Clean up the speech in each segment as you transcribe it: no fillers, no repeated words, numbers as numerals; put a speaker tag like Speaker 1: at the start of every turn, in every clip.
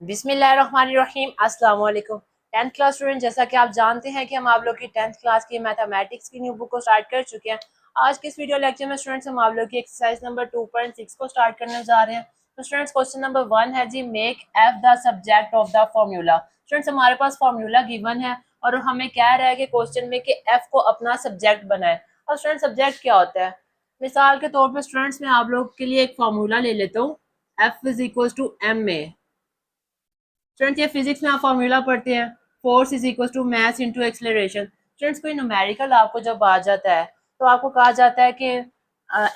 Speaker 1: बिस्मिल्लाहिर्रहमानिर्रहीम अस्सलाम वालेकुम। 10th क्लास स्टूडेंट, जैसा कि आप जानते हैं कि हम आप लोग की 10th क्लास की मैथमेटिक्स की न्यू बुक को स्टार्ट कर चुके हैं। आज के इस वीडियो लेक्चर में स्टूडेंट्स हम आप लोग की एक्सरसाइज नंबर 2.6 को स्टार्ट करने जा रहे हैं। तो स्टूडेंट्स, क्वेश्चन नंबर 1 है जी, make F the subject of the formula. Students, हमारे पास फॉर्मूला गिवन है और हमें कह रहा है कि क्वेश्चन में कि एफ को अपना सब्जेक्ट बनाए। और स्टूडेंट, सब्जेक्ट क्या होता है? मिसाल के तौर पर स्टूडेंट्स, मैं आप लोग के लिए एक फार्मूला ले लेता हूँ, F is equal to M A. Students, ये फिजिक्स में आप फॉर्मूला पढ़ते हैं, force is equal to mass into acceleration. Students, कोई न्यूमेरिकल आपको जब आ जाता है तो आपको कहा जाता है कि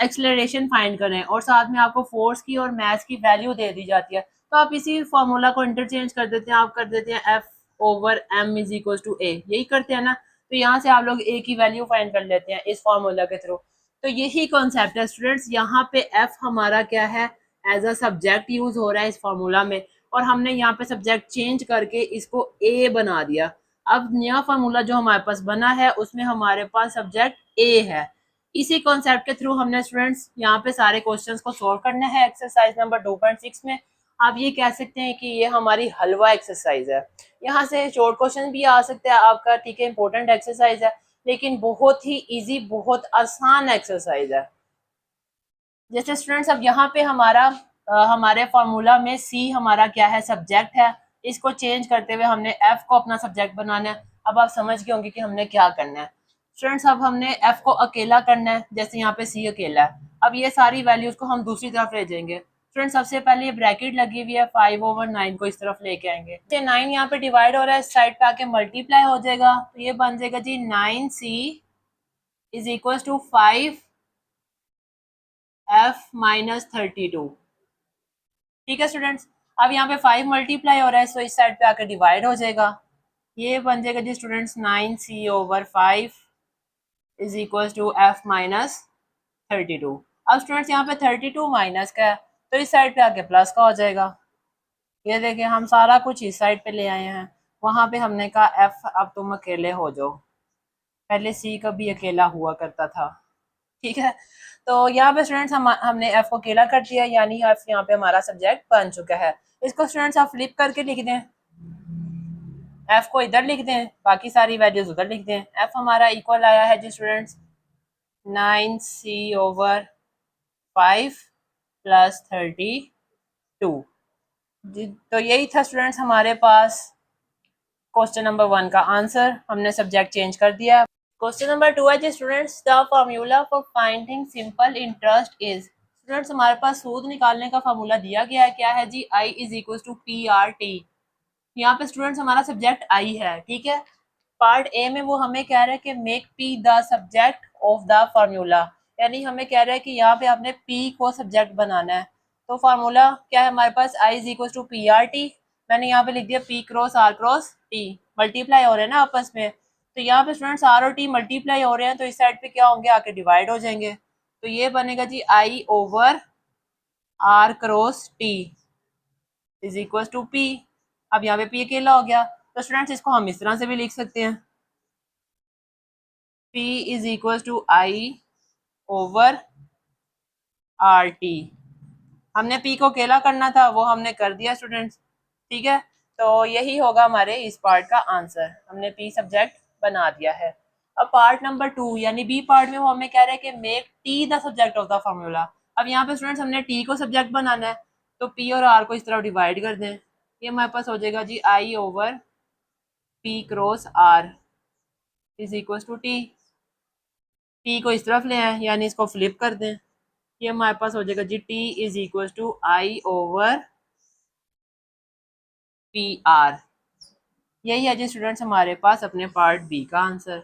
Speaker 1: एक्सेलरेशन फाइंड करें और साथ में आपको फोर्स की और मास की वैल्यू दे दी जाती है। तो आप इसी फार्मूला को इंटरचेंज कर देते हैं, आप कर देते हैं F over M is equal to A, यही करते हैं ना। तो यहाँ से आप लोग ए की वैल्यू फाइंड कर लेते हैं इस फार्मूला के थ्रू। तो यही कॉन्सेप्ट है स्टूडेंट्स, यहाँ पे एफ हमारा क्या है, एज अ सब्जेक्ट यूज हो रहा है इस फार्मूला में, और हमने यहाँ पे सब्जेक्ट चेंज करके इसको ए बना दिया। अब नया फार्मूला जो हमारे पास बना है उसमें हमारे पास सब्जेक्ट ए है। इसी कॉन्सेप्ट के थ्रू हमने स्टूडेंट्स यहाँ पे सारे क्वेश्चंस को सोल्व करना है एक्सरसाइज नंबर 2.6 में। आप ये कह सकते हैं कि ये हमारी हलवा एक्सरसाइज है। यहाँ से शॉर्ट क्वेश्चन भी आ सकते हैं आपका, ठीक है, इंपॉर्टेंट एक्सरसाइज है, लेकिन बहुत ही इजी, बहुत आसान एक्सरसाइज है। जैसे स्टूडेंट्स, अब यहाँ पे हमारे फार्मूला में सी हमारा क्या है, सब्जेक्ट है। इसको चेंज करते हुए हमने एफ को अपना सब्जेक्ट बनाना है। अब आप समझ गए होंगे कि हमने क्या करना है। स्टूडेंट्स, अब हमने एफ को अकेला करना है, जैसे यहाँ पे सी अकेला है। अब ये सारी वैल्यूज को हम दूसरी तरफ ले जाएंगे। स्टूडेंट्स, सबसे पहले ये ब्रैकेट लगी हुई है, 5/9 को इस तरफ लेके आएंगे। 9 यहाँ पे डिवाइड हो रहा है, इस साइड पे आके मल्टीप्लाई हो जाएगा, तो ये बन जाएगा जी 9c is equal to 5 F minus 32। ठीक है स्टूडेंट्स, अब यहाँ पे 5 मल्टीप्लाई हो रहा है, सो इस साइड पे आकर डिवाइड हो जाएगा। ये बन जाएगा जी students 9c over 5 is equal to F minus 32। अब स्टूडेंट्स, यहाँ पे 32 माइनस का है, तो इस साइड पे आके प्लस का हो जाएगा। ये देखिए, हम सारा कुछ इस साइड पे ले आए हैं। वहां पे हमने कहा एफ अब तुम अकेले हो जाओ, पहले सी कभी अकेला हुआ करता था। ठीक है, तो यहाँ पे स्टूडेंट्स हमने एफ को अकेला कर दिया, यानी एफ यहाँ पे हमारा सब्जेक्ट बन चुका है। इसको स्टूडेंट्स आप फ्लिप करके लिख दें, एफ को इधर लिख दें, बाकी सारी वैल्यूज उधर लिख दें। एफ हमारा इक्वल आया है जी स्टूडेंट्स 9c ओवर 5 प्लस 32 जी। तो यही था स्टूडेंट्स हमारे पास क्वेश्चन नंबर 1 का आंसर। हमने सब्जेक्ट चेंज कर दिया। क्वेश्चन नंबर 2 है जी students, the formula for finding simple interest is. Students, हमारे पास सूद निकालने का फार्मूला दिया गया है, क्या है जी, I is equal to P R T. यहाँ पे स्टूडेंट्स हमारा सब्जेक्ट आई है, ठीक है। पार्ट ए में वो हमें कह रहा है कि make P the subject of the formula, यानी हमें कह रहा है कि यहाँ पे आपने पी को सब्जेक्ट बनाना है। तो फार्मूला क्या है हमारे पास, I is equal to P R T. मैंने यहाँ पे लिख दिया P cross R cross T, multiply हो रहे हैं ना आपस में। तो यहाँ पे स्टूडेंट्स आर और टी मल्टीप्लाई हो रहे हैं, तो इस साइड पे क्या होंगे, आके डिवाइड हो जाएंगे। तो ये बनेगा जी I over R cross T is equal to P. अब यहाँ पे पी अकेला हो गया, तो स्टूडेंट्स इसको हम इस तरह से भी लिख सकते हैं, P is equal to I over R T. हमने पी को अकेला करना था, वो हमने कर दिया स्टूडेंट्स। ठीक है, तो यही होगा हमारे इस पार्ट का आंसर, हमने पी सब्जेक्ट बना दिया है। अब पार्ट नंबर 2 यानी बी पार्ट में वो हमें कह रहे हैं कि make tea the subject of the formula. अब यहाँ पे स्टूडेंट्स हमने टी को सब्जेक्ट बनाना है, तो पी और आर को इस तरफ डिवाइड कर दें। ये हमारे पास हो जाएगा जी I over P cross R is equal to T. T को इस तरफ ले आए, यानी इसको फ्लिप कर दें। ये हमारे पास हो जाएगा जी T is equal to I over P R. यही है जी स्टूडेंट्स हमारे पास अपने पार्ट बी का आंसर।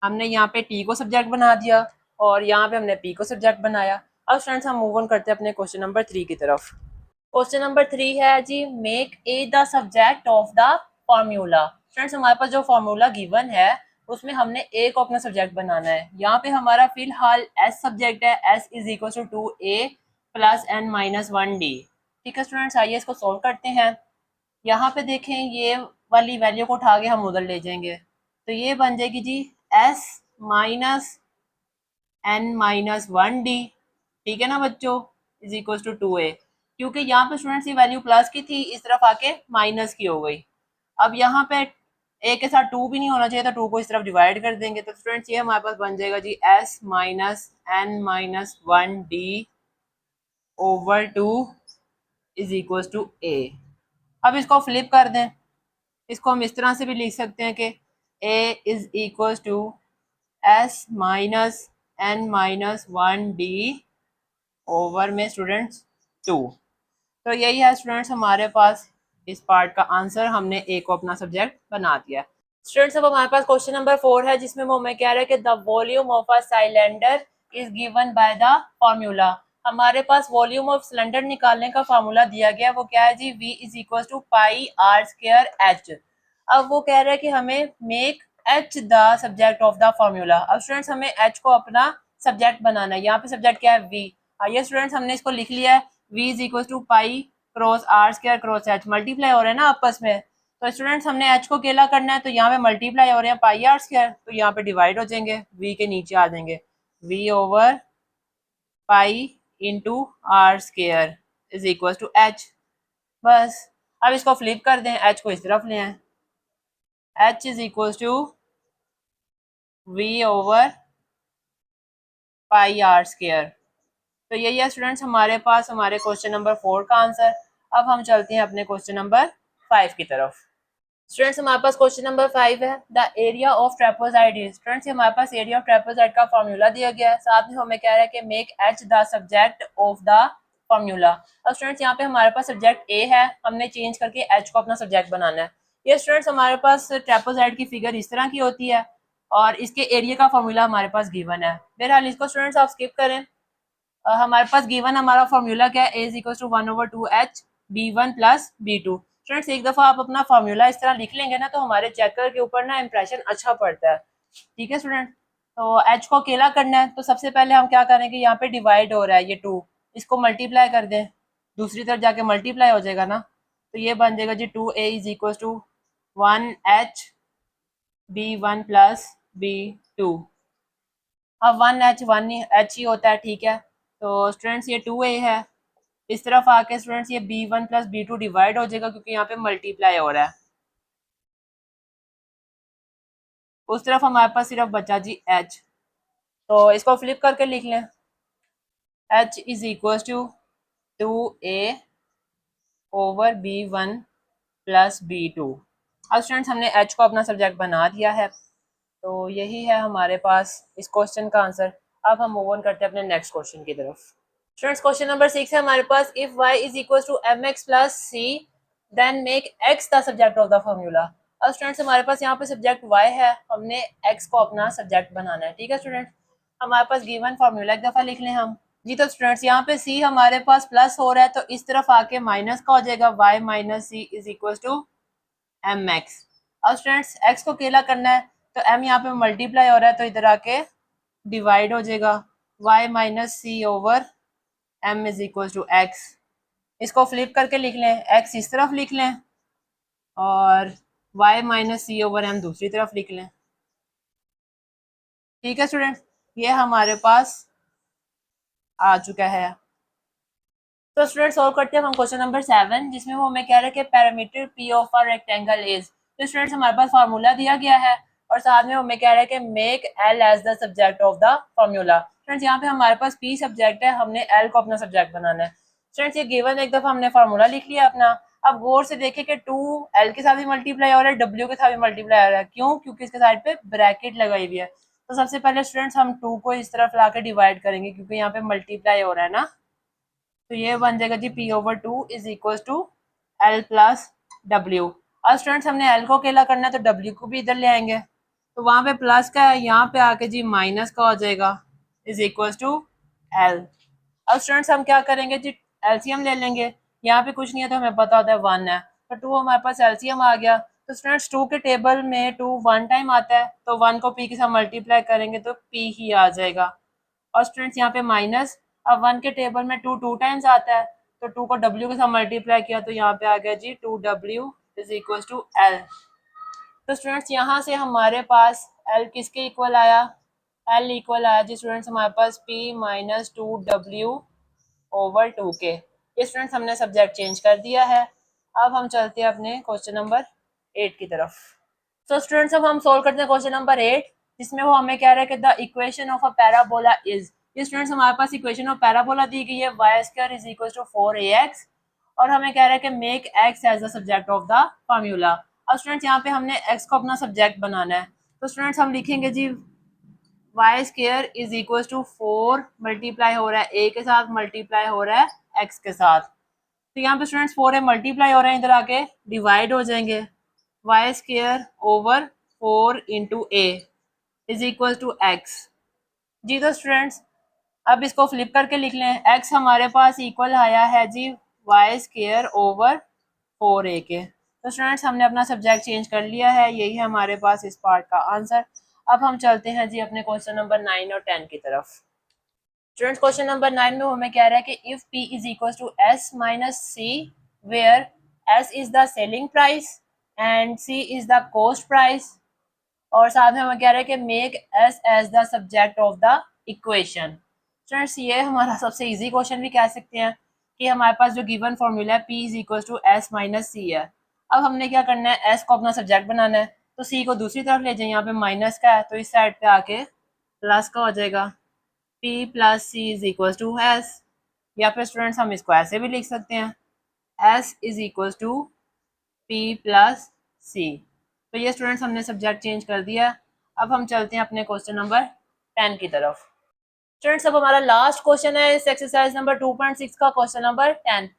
Speaker 1: हमने यहाँ पे टी को सब्जेक्ट बना दिया और यहाँ पे हमने पी को सब्जेक्ट बनाया। अब स्टूडेंट्स हम मूव ऑन करते हैं अपने क्वेश्चन नंबर 3 की तरफ। क्वेश्चन नंबर 3 है जी, make A the subject of the formula. Friends, हमारे पास जो फार्मूला गिवन है उसमें हमने ए को अपना सब्जेक्ट बनाना है। यहाँ पे हमारा फिलहाल एस सब्जेक्ट है, S is equal to A plus N minus 1 D. ठीक है स्टूडेंट्स, आइए इसको सोल्व करते हैं। यहाँ पे देखें, ये वाली वैल्यू को उठा के हम उधर ले जाएंगे, तो ये बन जाएगी जी S minus N minus 1 D. ठीक है ना बच्चों, इज इक्वल टू 2a। क्योंकि यहाँ पे स्टूडेंट्स ये वैल्यू प्लस की थी, इस तरफ आके माइनस की हो गई। अब यहाँ पे ए के साथ 2 भी नहीं होना चाहिए, तो 2 को इस तरफ डिवाइड कर देंगे, तो स्टूडेंट्स ये हमारे पास बन जाएगा जी s minus n minus 1d over 2 is equal to a। अब इसको फ्लिप कर दें, इसको हम इस तरह से भी लिख सकते हैं कि a is equal to s minus n minus 1d over में स्टूडेंट्स 2। तो यही है स्टूडेंट्स हमारे पास इस पार्ट का आंसर, हमने ए को अपना सब्जेक्ट बना दिया। स्टूडेंट्स अब हमारे पास क्वेश्चन नंबर 4 है, जिसमें वो हमें कह रहा है कि the volume of a cylinder is given by the formula. हमारे पास वॉल्यूम ऑफ सिलेंडर निकालने का फार्मूला दिया गया, वो क्या है जी, v is equal to pi are square H. अब वो कह रहा है कि हमें make H the subject of the formula. अब स्टूडेंट्स हमें एच को अपना सब्जेक्ट बनाना है। यहाँ पे सब्जेक्ट क्या है, v। आइए स्टूडेंट्स हमने इसको लिख लिया है, v is equal to pi cross R square cross H, multiply हो रहे हैं ना आपस में। तो स्टूडेंट्स हमने एच को अकेला करना है, तो यहाँ पे मल्टीप्लाई हो रहे हैं पाई आर स्क्वायर, तो यहाँ पे डिवाइड हो जाएंगे, v के नीचे आ जाएंगे, v over pi into R square is equal to H. बस अब इसको फ्लिप कर दें, एच को इस तरफ ले आए, H is equal to V over pi are square. तो यही है स्टूडेंट्स हमारे पास हमारे क्वेश्चन नंबर 4 का आंसर। अब हम चलते हैं अपने क्वेश्चन नंबर 5 की तरफ। स्टूडेंट्स हमारे पास क्वेश्चन नंबर 5 है, the area of trapezoid is. Students हमारे पास एरिया ऑफ ट्रेपेजॉइड का फॉर्मूला दिया गया है, साथ में हमें कह रहा है कि make H the subject of the formula. अब स्टूडेंट्स यहाँ पे हमारे पास सब्जेक्ट ए है, हमने चेंज करके एच को अपना सब्जेक्ट बनाना है। ये स्टूडेंट्स हमारे पास ट्रेपेजॉइड की फिगर इस तरह की होती है और इसके एरिया का फॉर्मूला हमारे पास गिवन है। बहरहाल इसको स्टूडेंट्स आप स्किप करें। हमारे पास गिवन हमारा फॉर्मूला क्या है, A is equal to 1/2h b1 plus b2। Students एक दफ़ा आप अपना फॉर्मूला इस तरह लिख लेंगे ना, तो हमारे चेकर के ऊपर ना इंप्रेशन अच्छा पड़ता है। ठीक है स्टूडेंट, तो एच को अकेला करना है, तो सबसे पहले हम क्या करेंगे, यहाँ पे डिवाइड हो रहा है ये 2, इसको मल्टीप्लाई कर दें, दूसरी तरफ जाके मल्टीप्लाई हो जाएगा ना, तो ये बन जाएगा जी 2a is equal to 1h b1 plus b2। अब 1h 1h ही होता है, ठीक है। तो स्टूडेंट्स ये 2a है, इस तरफ आके स्टूडेंट्स ये b1 प्लस b2 डिवाइड हो जाएगा, क्योंकि यहाँ पे मल्टीप्लाई हो रहा है। उस तरफ हमारे पास सिर्फ बचा जी h, तो इसको फ्लिप करके लिख लें, h is equal to 2a over b1 plus b2। अब स्टूडेंट्स हमने h को अपना सब्जेक्ट बना दिया है, तो यही है हमारे पास इस क्वेश्चन का आंसर। अब हम मूव ऑन करते हैं अपने नेक्स्ट क्वेश्चन की तरफ। स्टूडेंट्स क्वेश्चन नंबर 6 है हमारे पास, if y is equal to mx plus c then make x the subject of the formula. अब स्टूडेंट्स हमारे पास यहाँ पे सब्जेक्ट y है, हमने x को अपना सब्जेक्ट बनाना है। ठीक है स्टूडेंट्स, हमारे पास गिवन फॉर्मूला एक दफ़ा लिख लें हम जी। तो स्टूडेंट्स यहाँ पे c हमारे पास प्लस हो रहा है, तो इस तरफ आके माइनस का हो जाएगा, y minus c is equal to mx। अब स्टूडेंट्स x को अकेला करना है, तो m यहाँ पे मल्टीप्लाई हो रहा है, तो इधर आके डिवाइड हो जाएगा, y minus c over m is equal to x। इसको फ्लिप करके लिख लें, x इस तरफ लिख लें और y माइनस सी ओवर m दूसरी तरफ लिख लें। ठीक है स्टूडेंट, ये हमारे पास आ चुका है। तो स्टूडेंट सॉल्व करते हैं हम क्वेश्चन नंबर 7, जिसमें वो हमें कह रहे हैं कि parameter p of a rectangle is. तो स्टूडेंट्स हमारे पास फार्मूला दिया गया है और साथ में हमें कह रहा है कि make l as the subject of the formula. Students यहाँ पे हमारे पास p सब्जेक्ट है, हमने l को अपना सब्जेक्ट बनाना है। स्टूडेंट्स ये गिवन एक दफा हमने फार्मूला लिख लिया अपना। अब गौर से देखें कि 2 l के साथ भी मल्टीप्लाई हो रहा है, w के साथ भी मल्टीप्लाई हो रहा है, क्यों, क्योंकि इसके साइड पे ब्रैकेट लगाई हुई है। तो सबसे पहले स्टूडेंट्स हम 2 को इस तरफ ला के डिवाइड करेंगे, क्योंकि यहाँ पे मल्टीप्लाई हो रहा है ना, तो ये बन जाएगा जी p over 2 is equal to l plus w। अब स्टूडेंट्स हमने l को अकेला करना है, तो w को भी इधर ले आएंगे, तो वहाँ पे प्लस का है, यहाँ पे आके जी माइनस का हो जाएगा इज इक्वल टू l। अब स्टूडेंट्स हम क्या करेंगे जी, एलसीएम ले लेंगे, यहाँ पे कुछ नहीं है तो हमें पता होता है 1 है, तो 2 हमारे पास एलसीएम आ गया। तो स्टूडेंट्स 2 के टेबल में 2 1 टाइम आता है, तो 1 को p के साथ मल्टीप्लाई करेंगे तो p ही आ जाएगा। और स्टूडेंट्स यहाँ पे माइनस, अब 1 के टेबल में 2 2 टाइम्स आता है, तो 2 को w के साथ मल्टीप्लाई किया, तो यहाँ पे आ गया जी 2w is equal to l। तो स्टूडेंट्स यहाँ से हमारे पास l किसके इक्वल आया, l इक्वल आया जी स्टूडेंट्स हमारे पास p माइनस 2w ओवर 2 के। ये स्टूडेंट्स हमने सब्जेक्ट चेंज कर दिया है। अब हम चलते हैं अपने क्वेश्चन नंबर 8 की तरफ। तो स्टूडेंट्स अब हम सोल्व करते हैं क्वेश्चन नंबर 8, जिसमें वो हमें कह रहा है कि the equation of a parabola is. ये स्टूडेंट्स हमारे पास इक्वेशन ऑफ पैराबोला दी गई है, y square is equal to 4ax, और हमें कह रहा है कि make x as the subject of the formula. अब स्टूडेंट्स यहाँ पे हमने x को अपना सब्जेक्ट बनाना है, तो स्टूडेंट्स हम लिखेंगे जी Y square is equal to 4 multiply हो रहा है a के साथ, मल्टीप्लाई हो रहा है x के साथ। तो यहाँ पे स्टूडेंट्स 4 है मल्टीप्लाई हो रहे हैं, इधर आके डिवाइड हो जाएंगे। Y square over 4 into A is equal to X. जी तो स्टूडेंट्स अब इसको फ्लिप करके लिख लें। x हमारे पास इक्वल आया है जी वाई स्क्वायर ओवर 4a के। तो स्टूडेंट्स हमने अपना सब्जेक्ट चेंज कर लिया है, यही है हमारे पास इस पार्ट का आंसर। अब हम चलते हैं जी अपने क्वेश्चन नंबर 9 और 10 की तरफ। स्टूडेंट्स क्वेश्चन नंबर 9 में हमें कह रहा है कि if p is equal to s minus c, where s is the selling price and c is the cost price, और साथ में हमें कह रहा है कि make s as the subject of the equation. Students ये हमारा सबसे इजी क्वेश्चन भी कह सकते हैं कि हमारे पास जो गिवन फॉर्मूला है p is equal to s minus C है। अब हमने क्या करना है, s को अपना सब्जेक्ट बनाना है, तो c को दूसरी तरफ ले जाए, यहाँ पे माइनस का है तो इस साइड पे आके प्लस का हो जाएगा, p plus c is equal to s। या फिर स्टूडेंट्स हम इसको ऐसे भी लिख सकते हैं, s is equal to p plus C. तो ये स्टूडेंट्स हमने सब्जेक्ट चेंज कर दिया। अब हम चलते हैं अपने क्वेश्चन नंबर 10 की तरफ। स्टूडेंट्स अब हमारा लास्ट क्वेश्चन है इस एक्सरसाइज नंबर 2.6 का, question number 10।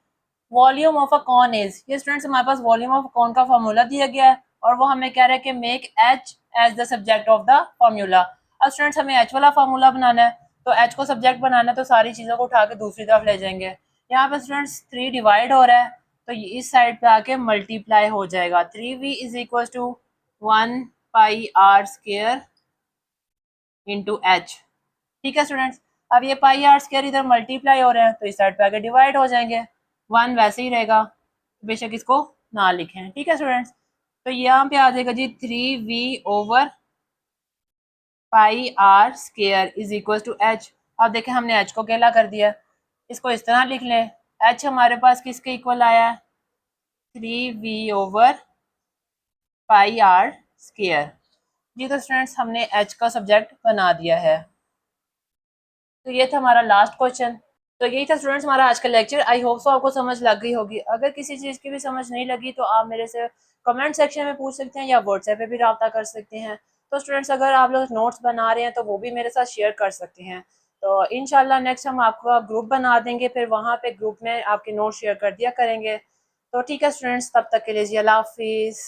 Speaker 1: Volume of a cone is. ये स्टूडेंट्स हमारे पास वॉल्यूम ऑफ कॉन का फार्मूला दिया गया है और वो हमें कह रहा है कि make h as the subject of the formula. अब स्टूडेंट्स हमें h वाला फार्मूला बनाना है, तो h को सब्जेक्ट बनाना है, तो सारी चीज़ों को उठा के दूसरी तरफ ले जाएंगे। यहाँ पे स्टूडेंट्स 3 डिवाइड हो रहा है, तो इस साइड पे आके मल्टीप्लाई हो जाएगा। 3v is equal to 1 pi are square into h. ठीक है स्टूडेंट्स, अब ये पाई आर स्क्वायर इधर मल्टीप्लाई हो रहे हैं, तो इस साइड पे आके डिवाइड हो जाएंगे। 1 वैसे ही रहेगा, बेशक इसको ना लिखें। ठीक है स्टूडेंट्स, तो यहाँ पे आ जाएगा जी 3v over pi are square is equal to h. अब देखें हमने h को अकेला कर दिया, इसको इस तरह लिख लें, h हमारे पास किसके इक्वल आया है, 3v over pi are square. जी तो स्टूडेंट्स हमने h का सब्जेक्ट बना दिया है। तो ये था हमारा लास्ट क्वेश्चन। तो यही था स्टूडेंट्स हमारा आज का लेक्चर। आई होप सो आपको समझ लग गई होगी। अगर किसी चीज़ की भी समझ नहीं लगी तो आप मेरे से कमेंट सेक्शन में पूछ सकते हैं या व्हाट्सएप पे भी रब्ता कर सकते हैं। तो स्टूडेंट्स अगर आप लोग नोट्स बना रहे हैं तो वो भी मेरे साथ शेयर कर सकते हैं। तो इंशाल्लाह नेक्स्ट हम आपका ग्रुप बना देंगे, फिर वहाँ पे ग्रुप में आपके नोट्स शेयर कर दिया करेंगे। तो ठीक है स्टूडेंट्स, तब तक के लिए जी अल्लाह हाफिज़।